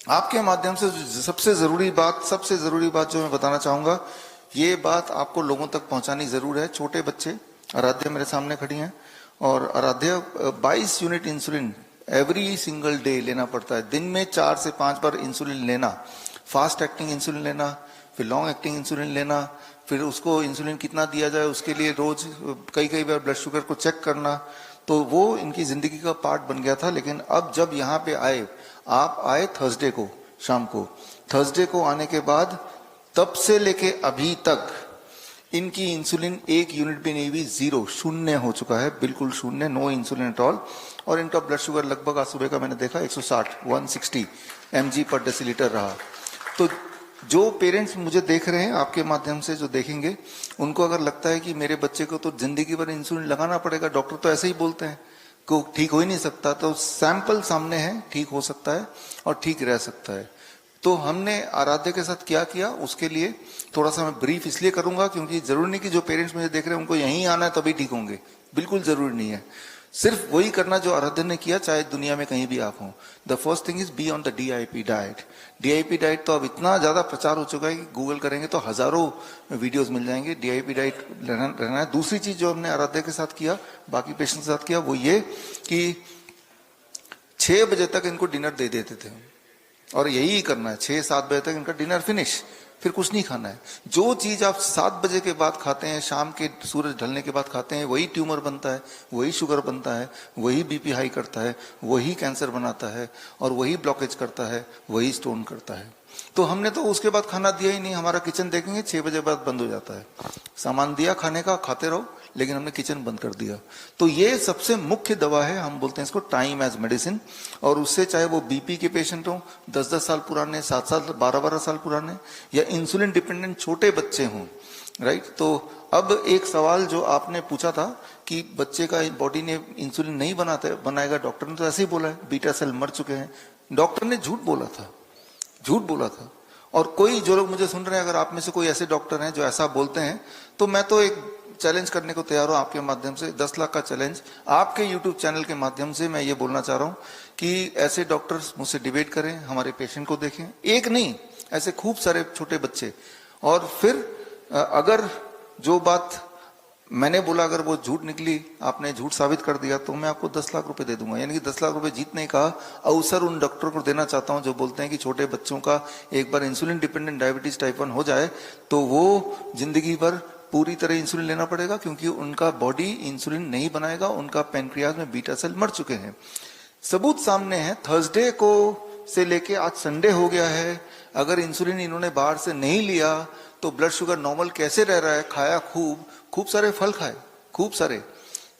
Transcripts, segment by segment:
आपके माध्यम से सबसे जरूरी बात जो मैं बताना चाहूंगा, ये बात आपको लोगों तक पहुंचानी जरूर है। छोटे बच्चे, आराध्या मेरे सामने खड़ी हैं, और Aaradhya 22 unit insulin every single day लेना पड़ता है। दिन में 4 से 5 बार इंसुलिन लेना, फास्ट एक्टिंग इंसुलिन लेना, फिर लॉन्ग एक्टिंग इंसुलिन लेना, फिर उसको इंसुलिन कितना दिया जाए उसके लिए रोज कई बार ब्लड शुगर को चेक करना। तो वो इनकी जिंदगी का पार्ट बन गया था। लेकिन अब जब यहाँ पे आए, आप आए थर्सडे को शाम को, थर्सडे को आने के बाद तब से लेके अभी तक इनकी इंसुलिन 1 यूनिट भी नहीं हुई, 0 शून्य हो चुका है, बिल्कुल शून्य, नो इंसुलिन एट ऑल। और इनका ब्लड शुगर लगभग आज सुबह का मैंने देखा 160 mg पर डेसीलीटर रहा। तो जो पेरेंट्स मुझे देख रहे हैं, आपके माध्यम से जो देखेंगे, उनको अगर लगता है कि मेरे बच्चे को तो जिंदगी भर इंसुलिन लगाना पड़ेगा, डॉक्टर तो ऐसे ही बोलते हैं को ठीक हो ही नहीं सकता, तो सैंपल सामने है, ठीक हो सकता है और ठीक रह सकता है। तो हमने आराध्य के साथ क्या किया, उसके लिए थोड़ा सा मैं ब्रीफ इसलिए करूंगा क्योंकि जरूरी नहीं कि जो पेरेंट्स मुझे देख रहे हैं उनको यहीं आना है तभी ठीक होंगे, बिल्कुल जरूरी नहीं है। सिर्फ वही करना जो आराध्य ने किया, चाहे दुनिया में कहीं भी आप हो। The first thing is be on the DIP diet. DIP diet तो अब इतना ज्यादा प्रचार हो चुका है कि गूगल करेंगे तो हजारों वीडियोस मिल जाएंगे। DIP डाइट रहना है। दूसरी चीज जो हमने आराध्य के साथ किया, बाकी पेशेंट के साथ किया, वो ये कि 6 बजे तक इनको डिनर दे देते थे, और यही करना है, 6-7 बजे तक इनका डिनर फिनिश, फिर कुछ नहीं खाना है। जो चीज आप 7 बजे के बाद खाते हैं, शाम के सूरज ढलने के बाद खाते हैं, वही ट्यूमर बनता है, वही शुगर बनता है, वही बीपी हाई करता है, वही कैंसर बनाता है, और वही ब्लॉकेज करता है, वही स्टोन करता है। तो हमने तो उसके बाद खाना दिया ही नहीं। हमारा किचन देखेंगे 6 बजे बाद बंद हो जाता है। सामान दिया खाने का, खाते रहो, लेकिन हमने किचन बंद कर दिया। तो ये सबसे मुख्य दवा है, हम बोलते हैं इसको टाइम एज मेडिसिन। और उससे चाहे वो बीपी के पेशेंट हो, 10-10 साल पुराने, 7 साल, 12-12 साल पुराने, या इंसुलिन डिपेंडेंट छोटे बच्चे हों, राइट। तो अब एक सवाल जो आपने पूछा था कि बच्चे का बॉडी ने इंसुलिन नहीं बनाएगा, डॉक्टर ने तो ऐसे ही बोला है, बीटा सेल मर चुके हैं। डॉक्टर ने झूठ बोला था। और कोई जो लोग मुझे सुन रहे हैं, अगर आप में से कोई ऐसे डॉक्टर हैं जो ऐसा बोलते हैं, तो मैं तो एक चैलेंज करने को तैयार हूं आपके माध्यम से, 10 लाख का चैलेंज आपके YouTube चैनल के माध्यम से मैं ये बोलना चाह रहा हूं कि ऐसे डॉक्टर्स मुझसे डिबेट करें, हमारे पेशेंट को देखें, एक नहीं, ऐसे खूब सारे छोटे बच्चे। और फिर अगर जो बात मैंने बोला अगर वो झूठ निकली, आपने झूठ साबित कर दिया, तो मैं आपको 10 लाख रुपए दे दूंगा। यानी कि 10 लाख रुपए जीतने का अवसर उन डॉक्टरों को देना चाहता हूं जो बोलते हैं कि छोटे बच्चों का एक बार इंसुलिन डिपेंडेंट डायबिटीज टाइप 1 हो जाए तो वो जिंदगी भर पूरी तरह इंसुलिन लेना पड़ेगा, क्योंकि उनका बॉडी इंसुलिन नहीं बनाएगा, उनका पेनक्रियाज में बीटा सेल मर चुके हैं। सबूत सामने है। थर्सडे को से लेके आज संडे हो गया है, अगर इंसुलिन इन्होंने बाहर से नहीं लिया तो ब्लड शुगर नॉर्मल कैसे रह रहा है। खाया खूब सारे फल खाए, खूब सारे,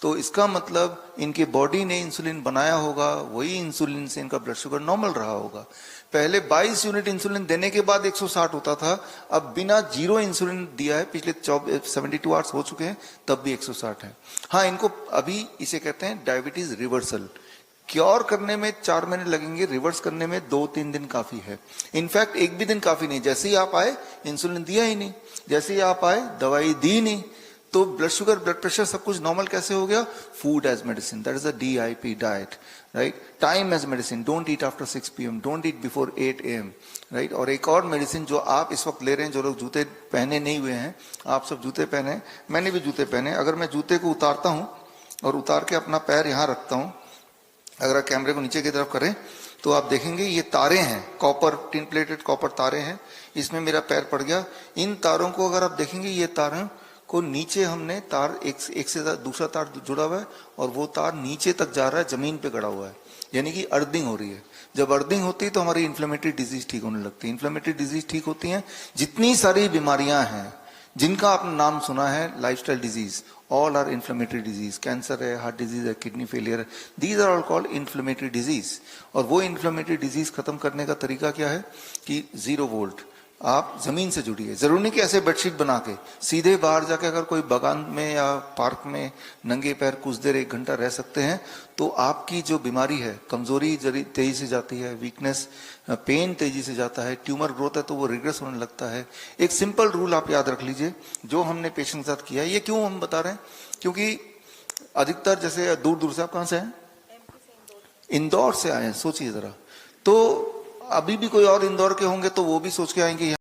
तो इसका मतलब इनके बॉडी ने इंसुलिन बनाया होगा, वही इंसुलिन से इनका ब्लड शुगर नॉर्मल रहा होगा। पहले 22 यूनिट इंसुलिन देने के बाद 160 होता था, अब बिना 0 इंसुलिन दिया है, पिछले 72 आवर्स हो चुके हैं, तब भी 160 है। हाँ, इनको अभी इसे कहते हैं डायबिटीज रिवर्सल। क्योर करने में 4 महीने लगेंगे, रिवर्स करने में 2-3 दिन काफी है। इनफैक्ट एक भी दिन काफी नहीं। जैसे ही आप आए इंसुलिन दिया ही नहीं, जैसे ही आप आए दवाई दी नहीं, तो ब्लड शुगर, ब्लड प्रेशर सब कुछ नॉर्मल कैसे हो गया। Food as medicine, that is a DIP diet, right. Time as medicine, don't eat after 6 PM, don't eat before 8 AM, right. और एक और मेडिसिन जो आप इस वक्त ले रहे हैं, जो लोग जूते पहने नहीं हुए हैं, आप सब जूते पहने, मैंने भी जूते पहने। अगर मैं जूते को उतारता हूं और उतार के अपना पैर यहां रखता हूं, अगर आप कैमरे को नीचे की तरफ करें तो आप देखेंगे ये तारे हैं, कॉपर, टिन प्लेटेड कॉपर तारे हैं, इसमें मेरा पैर पड़ गया। इन तारों को अगर आप देखेंगे, ये तारों को नीचे हमने तार एक से दूसरा तार जुड़ा हुआ है, और वो तार नीचे तक जा रहा है, जमीन पे गड़ा हुआ है, यानी कि अर्थिंग हो रही है। जब अर्थिंग होती है तो हमारी इन्फ्लेमेटरी डिजीज ठीक होने लगती है। इन्फ्लेमेटरी डिजीज ठीक होती है, जितनी सारी बीमारियां हैं जिनका आपने नाम सुना है, lifestyle disease, all are inflammatory disease, cancer है, हार्ट डिजीज है, किडनी फेलियर है, these are all called inflammatory disease। और वो inflammatory disease खत्म करने का तरीका क्या है कि 0 वोल्ट, आप जमीन से जुड़िए। जरूरी नहीं कि ऐसे बेडशीट बना के सीधे बाहर जाके अगर कोई बागान में या पार्क में नंगे पैर कुछ देर 1 घंटा रह सकते हैं, तो आपकी जो बीमारी है, कमजोरी तेजी से जाती है, वीकनेस, पेन तेजी से जाता है, ट्यूमर ग्रोथ है तो वो रिग्रेस होने लगता है। एक सिंपल रूल आप याद रख लीजिए, जो हमने पेशेंट के साथ किया है। ये क्यों हम बता रहे हैं, क्योंकि अधिकतर जैसे दूर दूर से, आप कहां से हैं? इंदौर से आए हैं, सोचिए जरा। तो अभी भी कोई और इंदौर के होंगे तो वो भी सोच के आएंगे